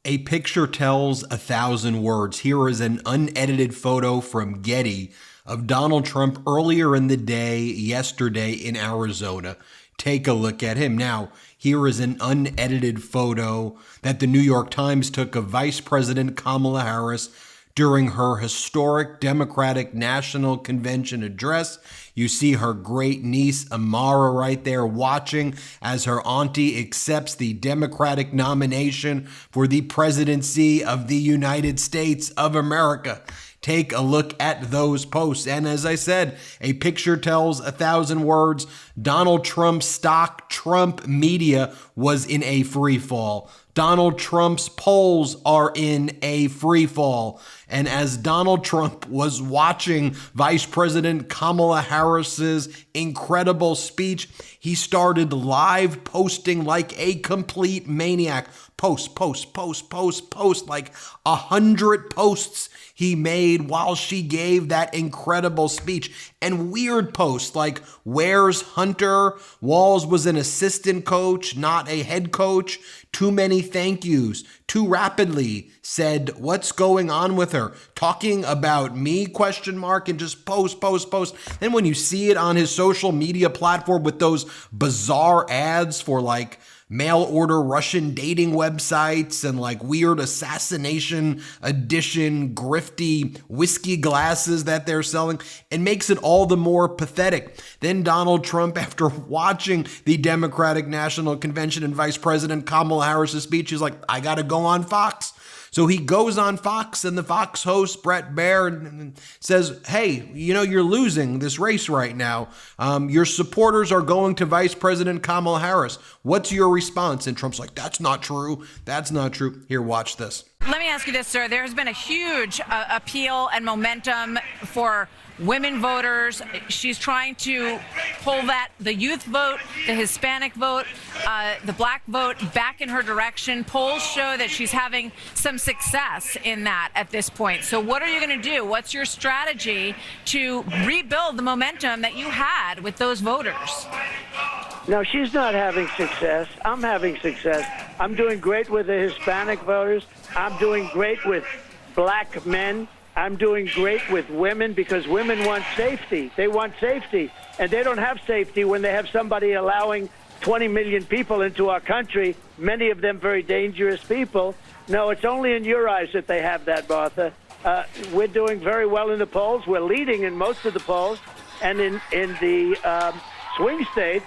A picture tells 1,000 words. Here is an unedited photo from Getty of Donald Trump earlier in the day, yesterday in Arizona. Take a look at him. Now, here is an unedited photo that the New York Times took of Vice President Kamala Harris during her historic Democratic National Convention address. You see her great niece, Amara, right there watching as her auntie accepts the Democratic nomination for the presidency of the United States of America. Take a look at those posts. And as I said, a picture tells 1,000 words. Donald Trump's stock, Trump media, was in a free fall. Donald Trump's polls are in a free fall. And as Donald Trump was watching Vice President Kamala Harris's incredible speech, he started live posting like a complete maniac. Post, like 100 posts he made while she gave that incredible speech. And weird posts like, where's Hunter? Walz was an assistant coach, not a head coach. Too many thank yous. Too rapidly. Said, what's going on with her? Talking about me, ? And just post. Then when you see it on his social media platform with those bizarre ads for like mail order Russian dating websites and like weird assassination edition grifty whiskey glasses that they're selling, it makes it all the more pathetic. Then Donald Trump, after watching the Democratic National Convention and Vice President Kamala Harris's speech, he's like, I gotta go on Fox. So he goes on Fox, and the Fox host, Brett Baer, says, hey, you know, you're losing this race right now. Your supporters are going to Vice President Kamala Harris. What's your response? And Trump's like, that's not true. That's not true. Here, watch this. Let me ask you this, sir. There has been a huge appeal and momentum for women voters. She's trying to pull the youth vote, the Hispanic vote, the black vote back in her direction. Polls show that she's having some success in that at this point. So what are you going to do? What's your strategy to rebuild the momentum that you had with those voters? No, she's not having success. I'm having success. I'm doing great with the Hispanic voters. I'm doing great with black men. I'm doing great with women because women want safety. They want safety. And they don't have safety when they have somebody allowing 20 million people into our country, many of them very dangerous people. No, it's only in your eyes that they have that, Martha. We're doing very well in the polls. We're leading in most of the polls. And in the swing states,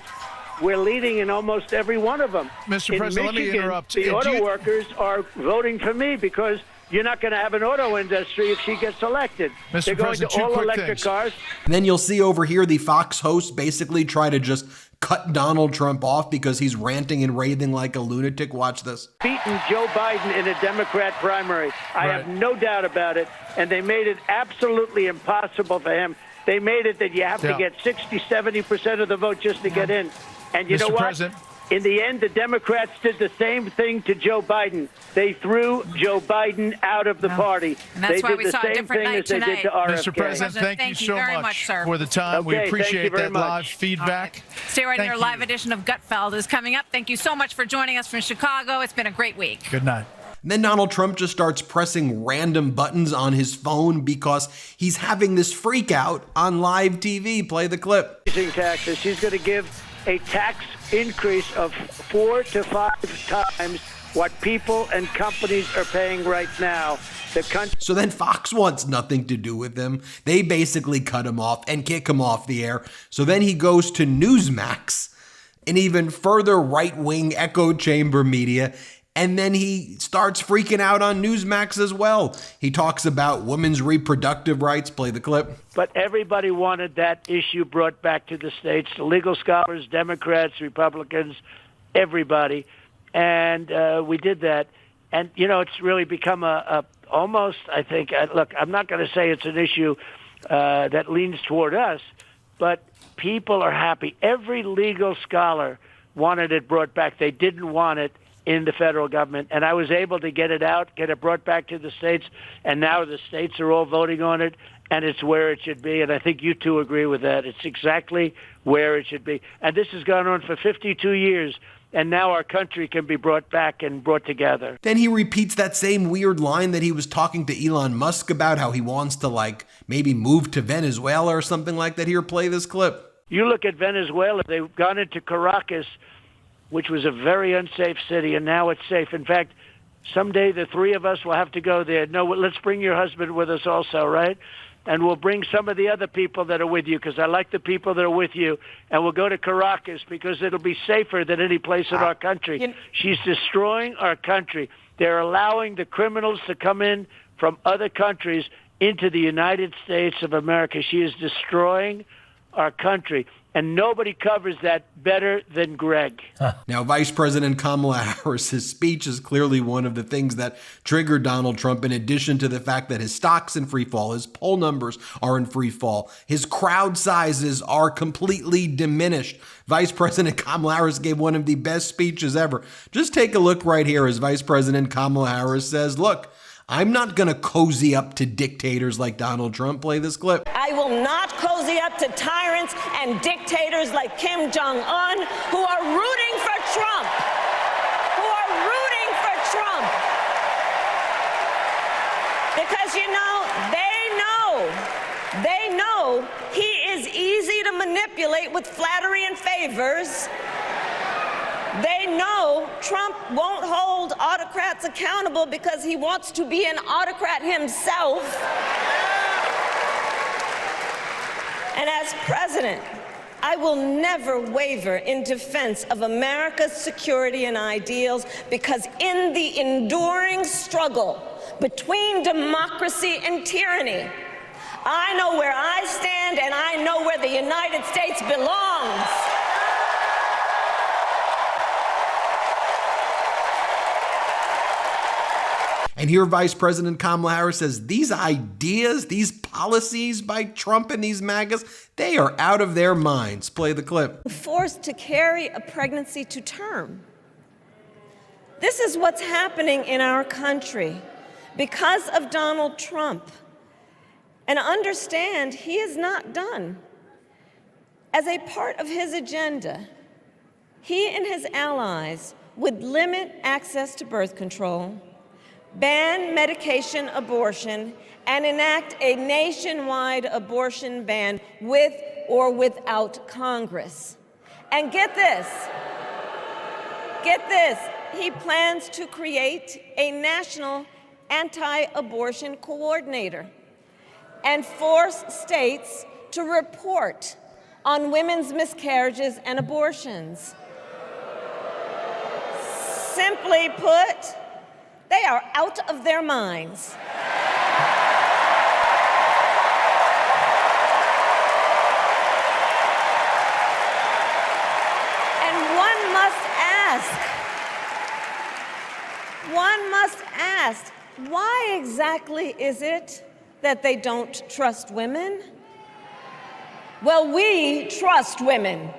we're leading in almost every one of them. Mr. President, Michigan, let me interrupt. The auto workers are voting for me because you're not going to have an auto industry if she gets elected. Mr. They're going President, to all electric cars. And then you'll see over here the Fox host basically try to just cut Donald Trump off because he's ranting and raving like a lunatic. Watch this. Beaten Joe Biden in a Democrat primary. I have no doubt about it. And they made it absolutely impossible for him. They made it that you have to get 60, 70% of the vote just to get in. And you know what? President. In the end, the Democrats did the same thing to Joe Biden. They threw Joe Biden out of the party. And that's they why did we the saw a same different thing night as they tonight. did to RFK. Mr. President, thank you so very much much, sir. for the time. We Okay, appreciate thank you very that much. live feedback. Right. Stay right there. Live edition of Gutfeld is coming up. Thank you so much for joining us from Chicago. It's been a great week. Good night. Then Donald Trump just starts pressing random buttons on his phone because he's having this freak out on live TV. Play the clip. Taxes. She's going to give a tax increase of 4 to 5 times what people and companies are paying right now. So then Fox wants nothing to do with him. They basically cut him off and kick him off the air. So then he goes to Newsmax, an even further right-wing echo chamber media, and then he starts freaking out on Newsmax as well. He talks about women's reproductive rights. Play the clip. But everybody wanted that issue brought back to the states, the legal scholars, Democrats, Republicans, everybody. And we did that. And, you know, it's really become a almost, I think, look, I'm not going to say it's an issue that leans toward us, but people are happy. Every legal scholar wanted it brought back. They didn't want it in the federal government. And I was able to get it out, get it brought back to the states, and now the states are all voting on it, and it's where it should be. And I think you two agree with that. It's exactly where it should be. And this has gone on for 52 years. and now our country can be brought back and brought together. Then he repeats that same weird line that he was talking to Elon Musk about, how he wants to, like, maybe move to Venezuela or something like that. Here, play this clip. You look at Venezuela, they've gone into Caracas, which was a very unsafe city, and now it's safe. In fact, someday the three of us will have to go there. No, let's bring your husband with us also, right? And we'll bring some of the other people that are with you, because I like the people that are with you. And we'll go to Caracas because it'll be safer than any place in our country. She's destroying our country. They're allowing the criminals to come in from other countries into the United States of America. She is destroying our country. And nobody covers that better than Greg. Now, Vice President Kamala Harris's speech is clearly one of the things that triggered Donald Trump, in addition to the fact that his stock's in free fall, his poll numbers are in free fall, his crowd sizes are completely diminished. Vice President Kamala Harris gave one of the best speeches ever. Just take a look right here as Vice President Kamala Harris says, look, I'm not going to cozy up to dictators like Donald Trump. Play this clip. I will not cozy up to tyrants and dictators like Kim Jong-un, who are rooting for Trump. Because, you know, they know he is easy to manipulate with flattery and favors. They know Trump won't hold autocrats accountable because he wants to be an autocrat himself. And as president, I will never waver in defense of America's security and ideals, because in the enduring struggle between democracy and tyranny, I know where I stand and I know where the United States belongs. And here Vice President Kamala Harris says these ideas, these policies by Trump and these MAGAs, they are out of their minds. Play the clip. Forced to carry a pregnancy to term. This is what's happening in our country because of Donald Trump. And understand, he is not done. As a part of his agenda, he and his allies would limit access to birth control, ban medication abortion, and enact a nationwide abortion ban with or without Congress. And get this, he plans to create a national anti-abortion coordinator and force states to report on women's miscarriages and abortions. Simply put, they are out of their minds. And one must ask, why exactly is it that they don't trust women? Well, we trust women.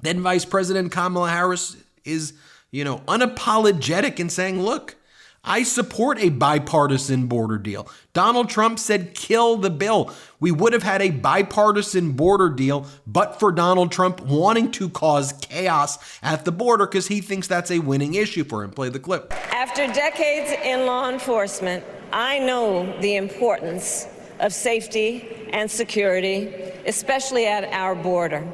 Then Vice President Kamala Harris is, unapologetic in saying, look, I support a bipartisan border deal. Donald Trump said, kill the bill. We would have had a bipartisan border deal, but for Donald Trump wanting to cause chaos at the border because he thinks that's a winning issue for him. Play the clip. After decades in law enforcement, I know the importance of safety and security, especially at our border.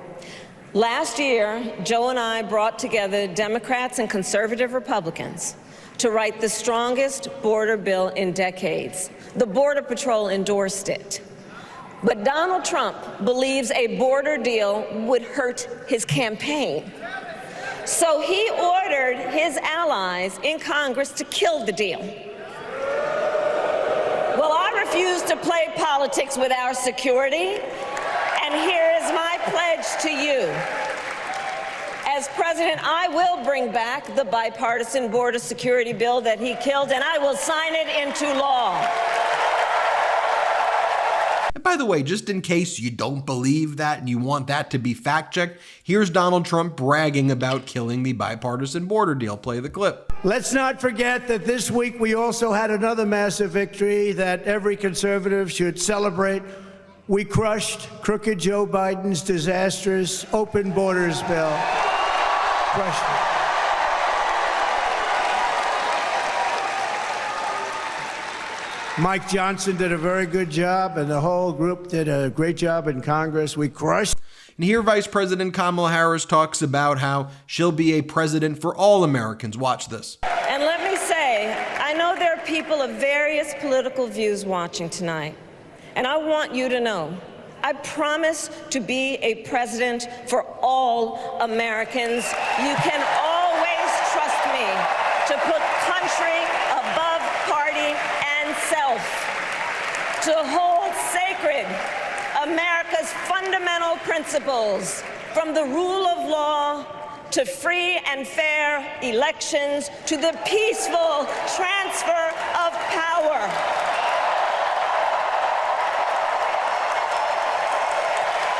Last year, Joe and I brought together Democrats and conservative Republicans to write the strongest border bill in decades. The Border Patrol endorsed it. But Donald Trump believes a border deal would hurt his campaign. So he ordered his allies in Congress to kill the deal. Well, I refuse to play politics with our security, and here is my pledge to you. As president, I will bring back the bipartisan border security bill that he killed, and I will sign it into law. And by the way, just in case you don't believe that and you want that to be fact-checked, here's Donald Trump bragging about killing the bipartisan border deal. Play the clip. Let's not forget that this week we also had another massive victory that every conservative should celebrate. We crushed crooked Joe Biden's disastrous open borders bill. crushed it. Mike Johnson did a very good job, and the whole group did a great job in Congress. We crushed. And here Vice President Kamala Harris talks about how she'll be a president for all Americans. Watch this. And let me say, I know there are people of various political views watching tonight, and I want you to know, I promise to be a president for all Americans. You can always trust me to put country above party and self, to hold sacred America's fundamental principles, from the rule of law to free and fair elections to the peaceful transfer of power.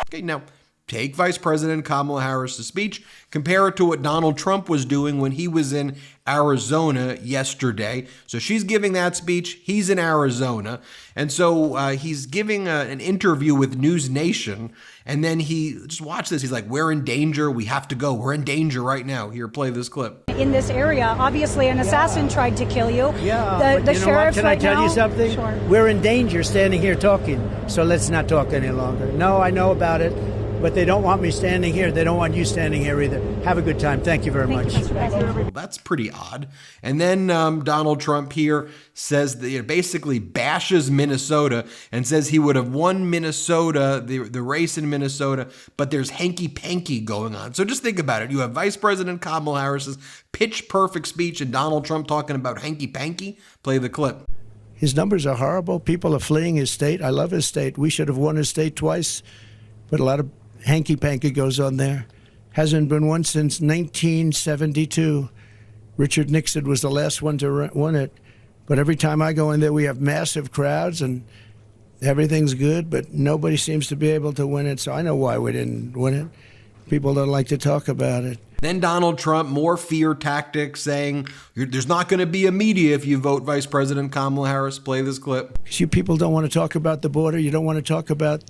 Okay, now take Vice President Kamala Harris' speech, compare it to what Donald Trump was doing when he was in Arizona yesterday. So she's giving that speech. He's in Arizona. And so he's giving an interview with News Nation. And then just watch this. He's like, we're in danger. We have to go. We're in danger right now. Here, play this clip. In this area, obviously an assassin tried to kill you. Yeah, the sheriff's Can I tell you something? Sure. We're in danger standing here talking, so let's not talk any longer. No, I know about it, but they don't want me standing here. They don't want you standing here either. Have a good time. Thank you very much. That's pretty odd. And then Donald Trump here says that basically bashes Minnesota and says he would have won Minnesota, the race in Minnesota, but there's hanky-panky going on. So just think about it. You have Vice President Kamala Harris's pitch-perfect speech and Donald Trump talking about hanky-panky. Play the clip. His numbers are horrible. People are fleeing his state. I love his state. We should have won his state twice, but a lot of hanky-panky goes on there. Hasn't been won since 1972. Richard Nixon was the last one to win it. But every time I go in there, we have massive crowds and everything's good, but nobody seems to be able to win it. So I know why we didn't win it. People don't like to talk about it. Then Donald Trump, more fear tactics, saying there's not going to be a media if you vote Vice President Kamala Harris. Play this clip. You people don't want to talk about the border. You don't want to talk about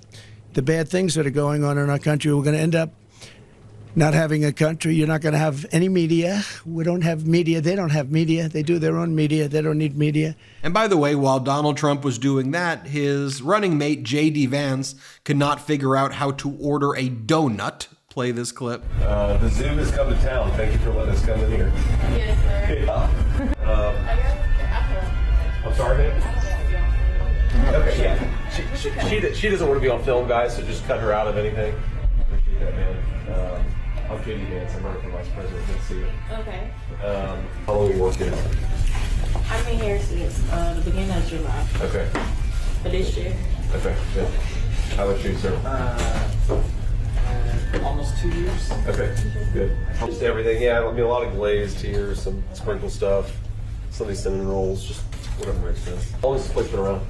the bad things that are going on in our country. We're going to end up not having a country. You're not going to have any media. We don't have media. They don't have media. They do their own media. They don't need media. And by the way, while Donald Trump was doing that, his running mate, J.D. Vance, could not figure out how to order a donut. Play this clip. The zoo has come to town. Thank you for letting us come in here. Yes, sir. Yeah. I'm sorry, man. Okay, yeah. She doesn't want to be on film, guys, so just cut her out of anything. Appreciate that, man. I'm JD Vance. I'm running for Vice President. Good to see you. Okay. How long are you working? I've been here since the beginning of July. Okay. For this year. Okay, good. How about you, sir? Almost 2 years. Okay, good. Just everything, yeah. I mean, a lot of glazed here, some sprinkle stuff, some of these cinnamon rolls, just whatever makes sense. How long has this place been around?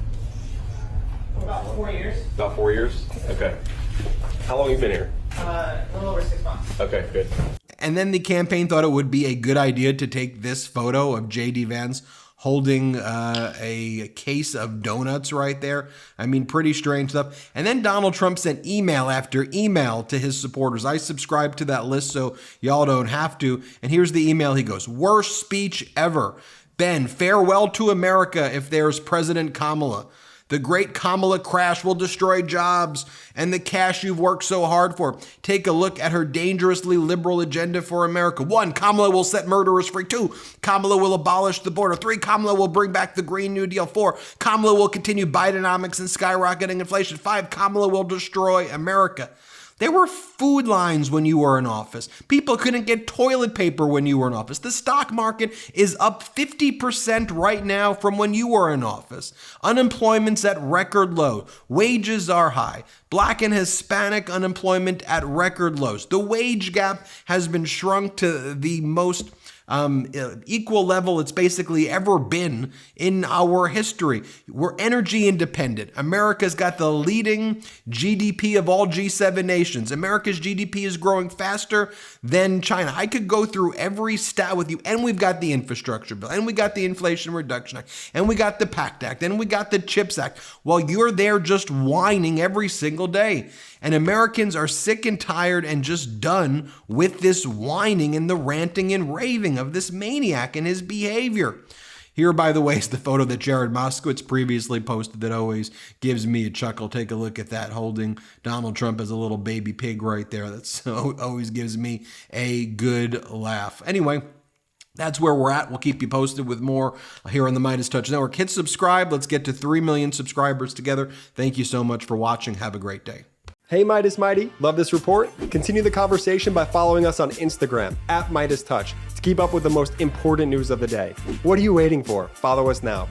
About 4 years. About 4 years? Okay. How long have you been here? A little over 6 months. Okay, good. And then the campaign thought it would be a good idea to take this photo of J.D. Vance holding a case of donuts right there. I mean, pretty strange stuff. And then Donald Trump sent email after email to his supporters. I subscribe to that list so y'all don't have to. And here's the email. He goes, worst speech ever. Ben, farewell to America if there's President Kamala. The great Kamala crash will destroy jobs and the cash you've worked so hard for. Take a look at her dangerously liberal agenda for America. 1, Kamala will set murderers free. 2, Kamala will abolish the border. 3, Kamala will bring back the Green New Deal. 4, Kamala will continue Bidenomics and skyrocketing inflation. 5, Kamala will destroy America. There were food lines when you were in office. People couldn't get toilet paper when you were in office. The stock market is up 50% right now from when you were in office. Unemployment's at record low. Wages are high. Black and Hispanic unemployment at record lows. The wage gap has been shrunk to the most equal level it's basically ever been in our history. We're energy independent. America's got the leading GDP of all G7 nations. America's GDP is growing faster than China. I could go through every stat with you, and we've got the infrastructure bill, and we got the Inflation Reduction Act, and we got the PACT Act, and we got the CHIPS Act, while you're there just whining every single day. And Americans are sick and tired and just done with this whining and the ranting and raving of this maniac and his behavior. Here, by the way, is the photo that Jared Moskowitz previously posted that always gives me a chuckle. Take a look at that, holding Donald Trump as a little baby pig right there. That always gives me a good laugh. Anyway, that's where we're at. We'll keep you posted with more here on the MeidasTouch Network. Hit subscribe. Let's get to 3 million subscribers together. Thank you so much for watching. Have a great day. Hey Meidas Mighty, love this report? Continue the conversation by following us on Instagram @MeidasTouch to keep up with the most important news of the day. What are you waiting for? Follow us now.